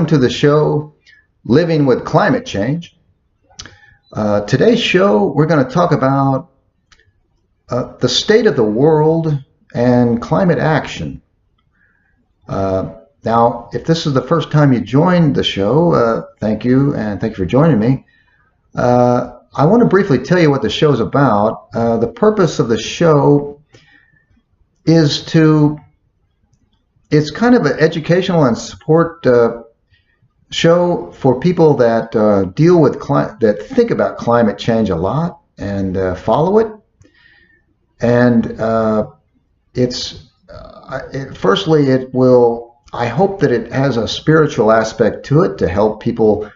to the show, Living with Climate Change. Today's show, we're going to talk about the state of the world and climate action. Now, if this is the first time you joined the show, thank you, and thank you for joining me. I want to briefly tell you what the show is about. The purpose of the show is it's kind of an educational and support show for people that deal with that think about climate change a lot and follow it. And firstly, it will. I hope that it has a spiritual aspect to it to help people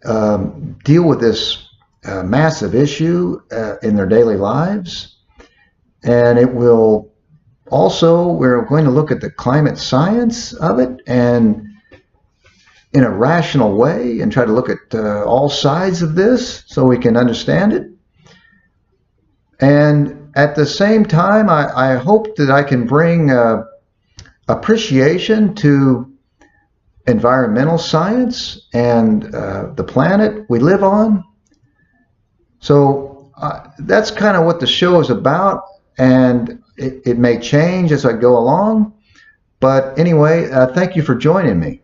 deal with this massive issue in their daily lives. And it will also, we're going to look at the climate science of it and in a rational way and try to look at all sides of this so we can understand it. And at the same time, I hope that I can bring appreciation to environmental science and the planet we live on. So that's kind of what the show is about, and it may change as I go along. But anyway, thank you for joining me.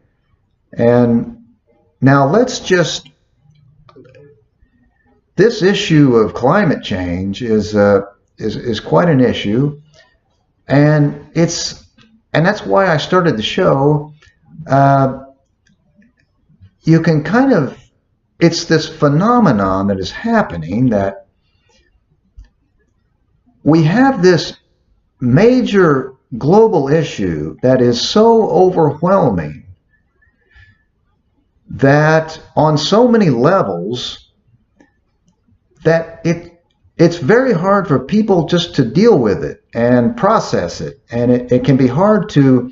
And now this issue of climate change is quite an issue, and that's why I started the show. You can it's this phenomenon that is happening, that we have this major global issue that is so overwhelming that on so many levels that it's very hard for people just to deal with it and process it. And it can be hard to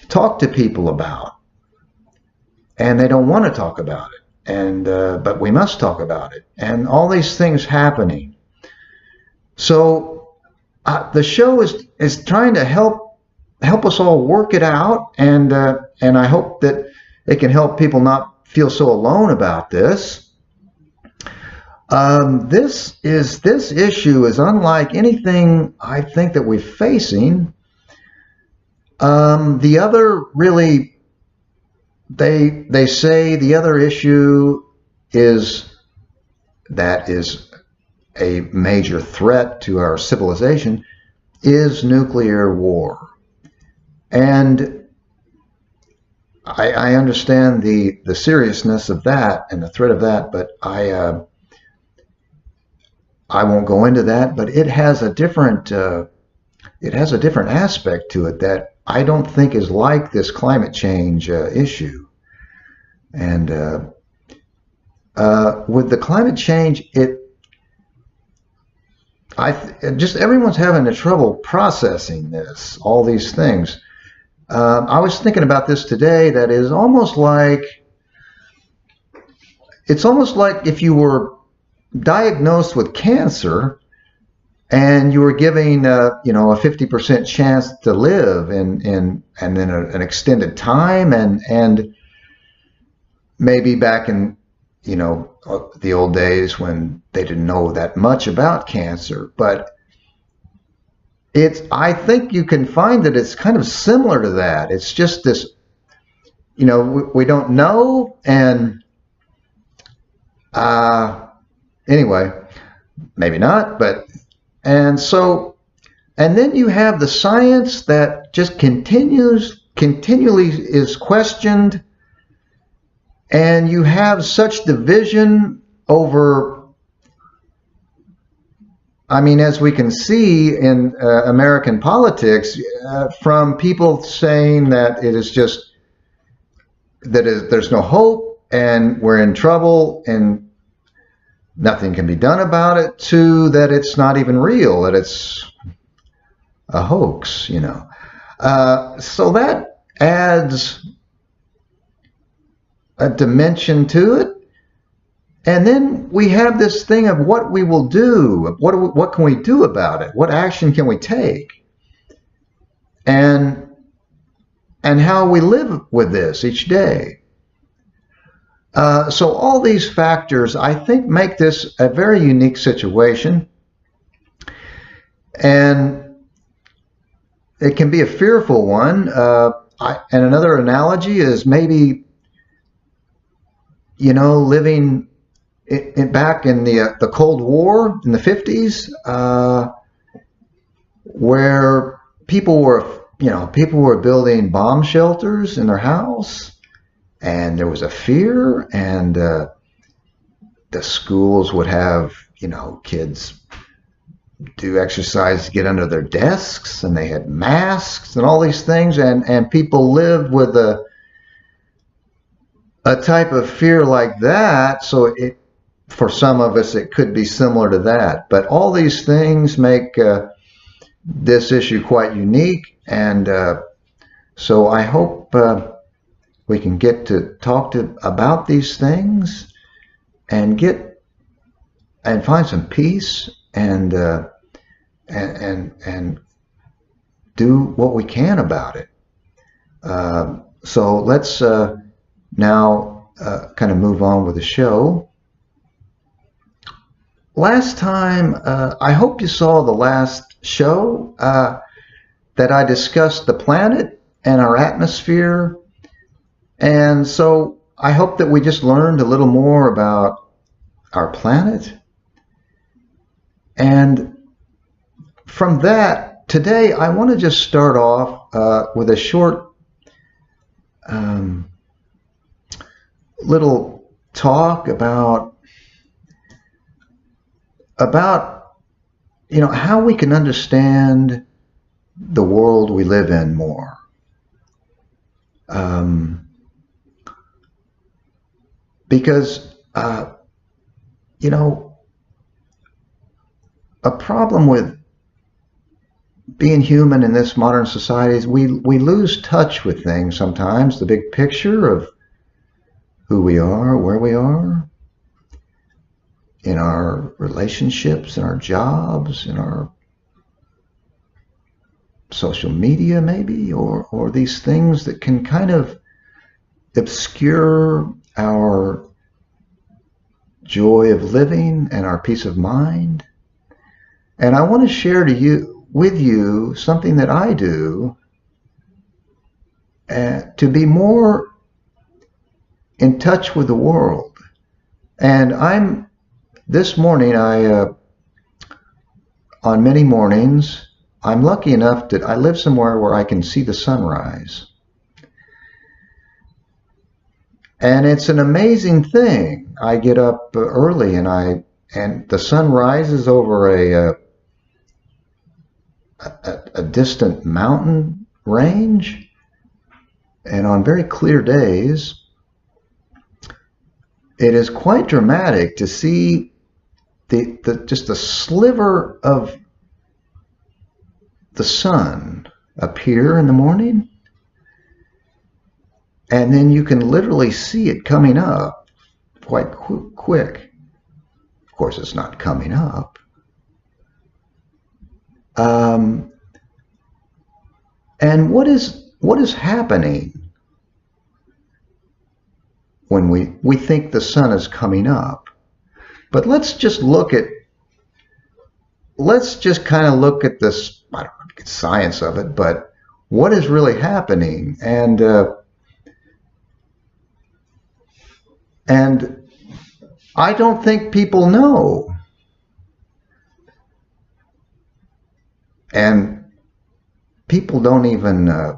talk to people about. And they don't want to talk about it. But we must talk about it. And all these things happening. So the show is trying to help us all work it out. And I hope that it can help people not feel so alone about this. This issue is unlike anything I think that we're facing. The other really, they say the other issue is a major threat to our civilization is nuclear war. And I understand the seriousness of that and the threat of that, but I won't go into that. But it has a different aspect to it that I don't think is like this climate change issue. And with the climate change, everyone's having trouble processing this, all these things. I was thinking about this today. That is almost like if you were diagnosed with cancer and you were giving a 50% chance to live and then an extended time, and maybe back in the old days when they didn't know that much about cancer. But I think you can find that it's kind of similar to that. It's just this, we don't know, and anyway, maybe not, but, and then you have the science that just continually is questioned, and you have such division over, as we can see in American politics, from people saying that there's no hope and we're in trouble and nothing can be done about it, to that it's not even real, that it's a hoax, So that adds a dimension to it. And then we have this thing of what we will do. What can we do about it? What action can we take? And and how we live with this each day. So all these factors, I think, make this a very unique situation. And it can be a fearful one. And another analogy is maybe, living back in the Cold War in the 50s, where people were building bomb shelters in their house, and there was a fear, and the schools would have, kids do exercise to get under their desks, and they had masks and all these things, and people lived with a type of fear like that. So for some of us, it could be similar to that. But all these things make this issue quite unique, and so I hope we can get to talk about these things and find some peace and do what we can about it. So let's now kind of move on with the show. Last time, I hope you saw the last show that I discussed the planet and our atmosphere. And so I hope that we just learned a little more about our planet. And from that, today I want to just start off with a short little talk about how we can understand the world we live in more. Because a problem with being human in this modern society is we lose touch with things sometimes, the big picture of who we are, where we are, in our relationships, in our jobs, in our social media maybe, or these things that can kind of obscure our joy of living and our peace of mind. And I want to share with you something that I do to be more in touch with the world. And this morning, on many mornings, I'm lucky enough that I live somewhere where I can see the sunrise. And it's an amazing thing. I get up early and the sun rises over a distant mountain range, and on very clear days, it is quite dramatic to see just a sliver of the sun appear in the morning, and then you can literally see it coming up quite quick. Of course, it's not coming up. And what is happening when we think the sun is coming up? But let's just kind of look at this, I don't know if it's science of it, but what is really happening? And I don't think people know. And people don't even,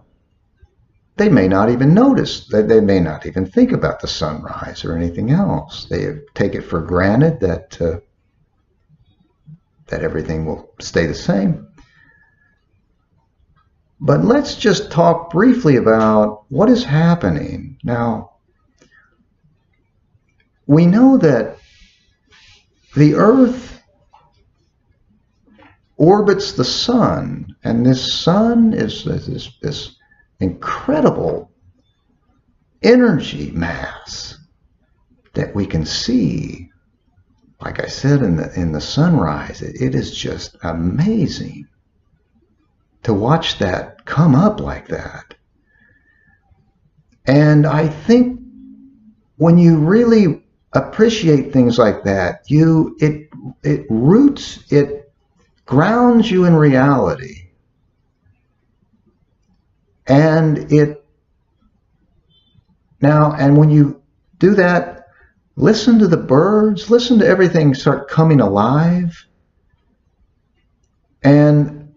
they may not even notice, they may not even think about the sunrise or anything else. They take it for granted that everything will stay the same. But let's just talk briefly about what is happening. Now, we know that the Earth orbits the sun, and this sun is this incredible energy mass that we can see. Like I said in the sunrise, it is just amazing to watch that come up like that. And I think when you really appreciate things like that, it roots, it grounds you in reality. And and when you do that, listen to the birds, listen to everything start coming alive. And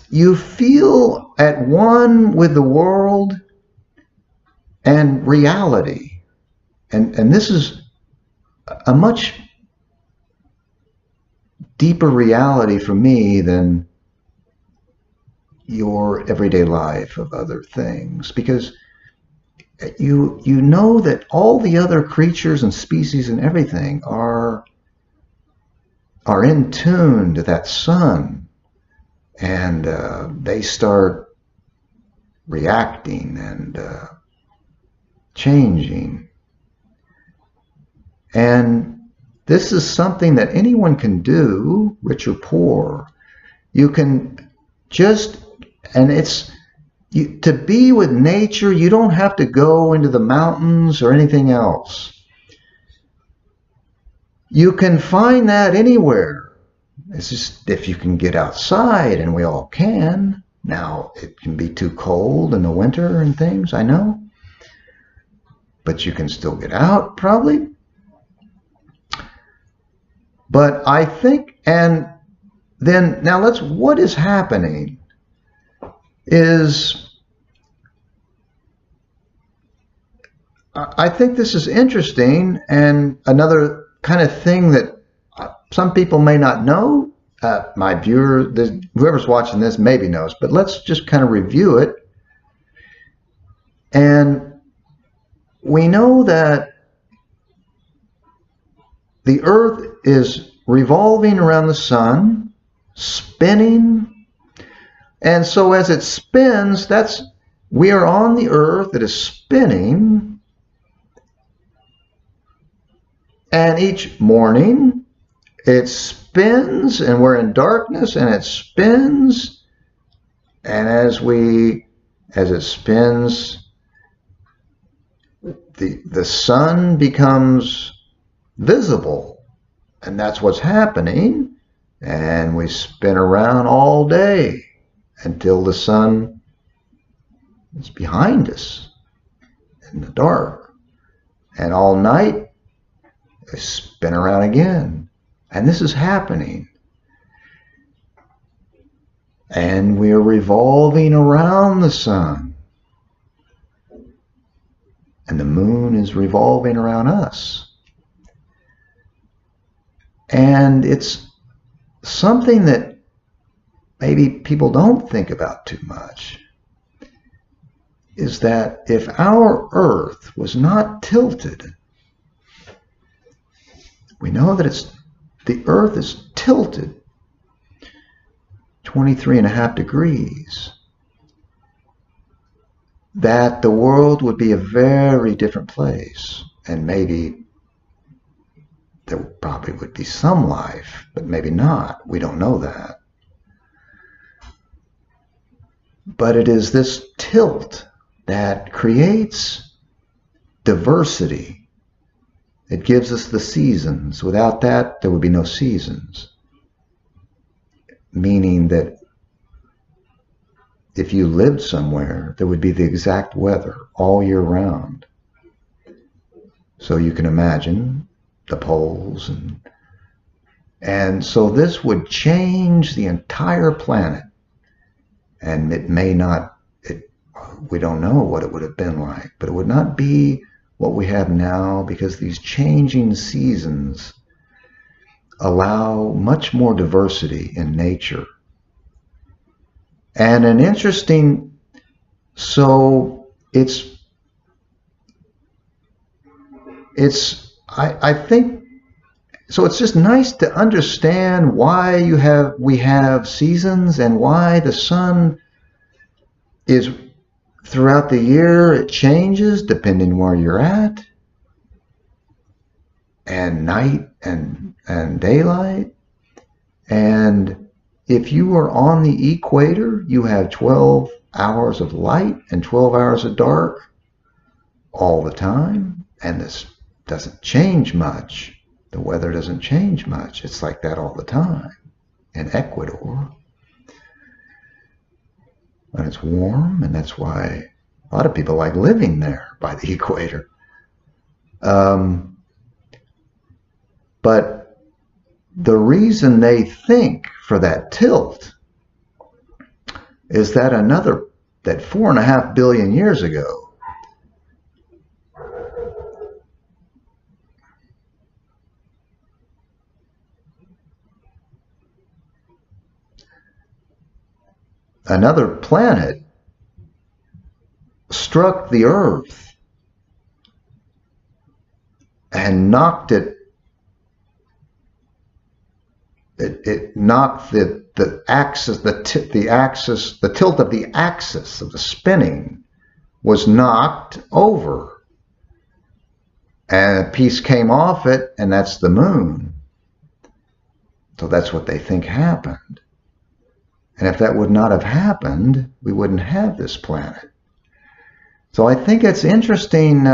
you feel at one with the world and reality. And this is a much deeper reality for me than your everyday life of other things, because you know that all the other creatures and species and everything are in tune to that sun, and they start reacting and changing. And this is something that anyone can do, rich or poor. You can just, and to be with nature, you don't have to go into the mountains or anything else. You can find that anywhere. It's just if you can get outside, and we all can. Now, it can be too cold in the winter and things, I know. But you can still get out, probably. But I think, and then, now what is happening is, I think this is interesting, and another kind of thing that some people may not know. My viewer, whoever's watching this maybe knows, but let's just kind of review it. And we know that the earth is revolving around the sun, spinning. And so as it spins, we are on the earth that is spinning. And each morning it spins, and we're in darkness, and it spins. And as it spins, the sun becomes visible, and that's what's happening. And we spin around all day until the sun is behind us in the dark, and all night they spin around again. And this is happening, and we are revolving around the sun, and the moon is revolving around us. And it's something that maybe people don't think about too much, is that if our earth was not tilted, we know that the earth is tilted 23.5 degrees, that the world would be a very different place, and maybe there probably would be some life, but maybe not. We don't know that. But it is this tilt that creates diversity. It gives us the seasons. Without that, there would be no seasons. Meaning that if you lived somewhere, there would be the exact weather all year round. So you can imagine the poles, and so this would change the entire planet. And it may not, we don't know what it would have been like, but it would not be what we have now, because these changing seasons allow much more diversity in nature. And an interesting, so I think, so it's just nice to understand why we have seasons, and why the sun is, throughout the year, it changes depending where you're at, and night and daylight. And if you are on the equator, you have 12 hours of light and 12 hours of dark all the time, and this doesn't change much. The weather doesn't change much. It's like that all the time in Ecuador. And it's warm, and that's why a lot of people like living there by the equator. But the reason they think for that tilt is that that 4.5 billion years ago, another planet struck the Earth and knocked it. It knocked the axis, the tilt of the axis of the spinning was knocked over, and a piece came off it, and that's the moon. So that's what they think happened. And if that would not have happened, we wouldn't have this planet. So I think it's interesting.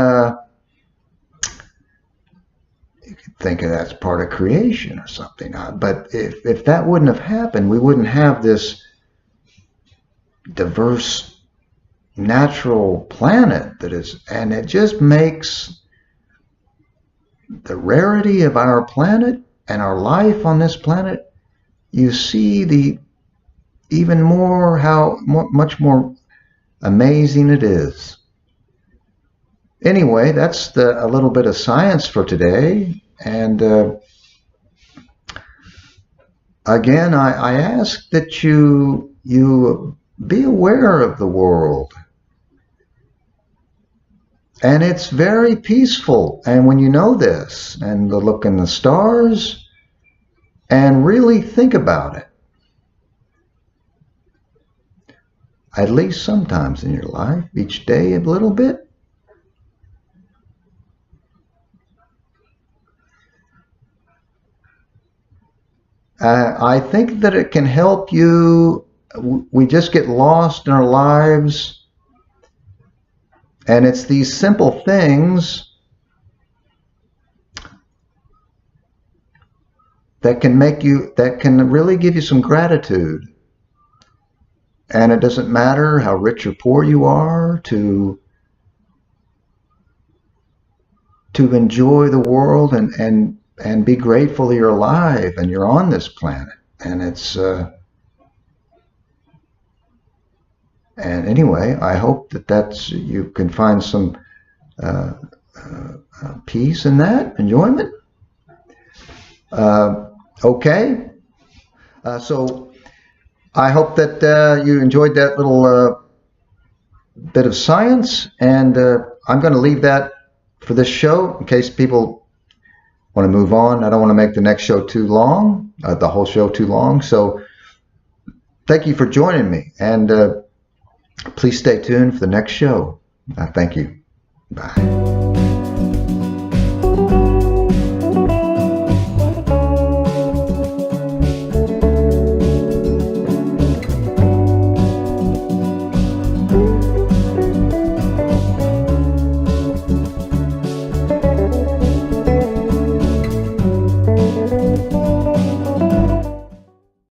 You could think of that's part of creation or something. But if that wouldn't have happened, we wouldn't have this diverse natural planet that is, and it just makes the rarity of our planet and our life on this planet, you see even more how much more amazing it is. Anyway, that's a little bit of science for today. And again, I ask that you be aware of the world. And it's very peaceful. And when you know this, and the look in the stars, and really think about it, at least sometimes in your life, each day a little bit. I think that it can help you. We just get lost in our lives, and it's these simple things that can really give you some gratitude. And it doesn't matter how rich or poor you are, to enjoy the world and be grateful that you're alive and you're on this planet. And it's and anyway, I hope that you can find some peace in that, enjoyment. Okay, so I hope that you enjoyed that little bit of science, and I'm going to leave that for this show in case people want to move on. I don't want to make the next show too long, the whole show too long. So thank you for joining me, and please stay tuned for the next show. Thank you. Bye.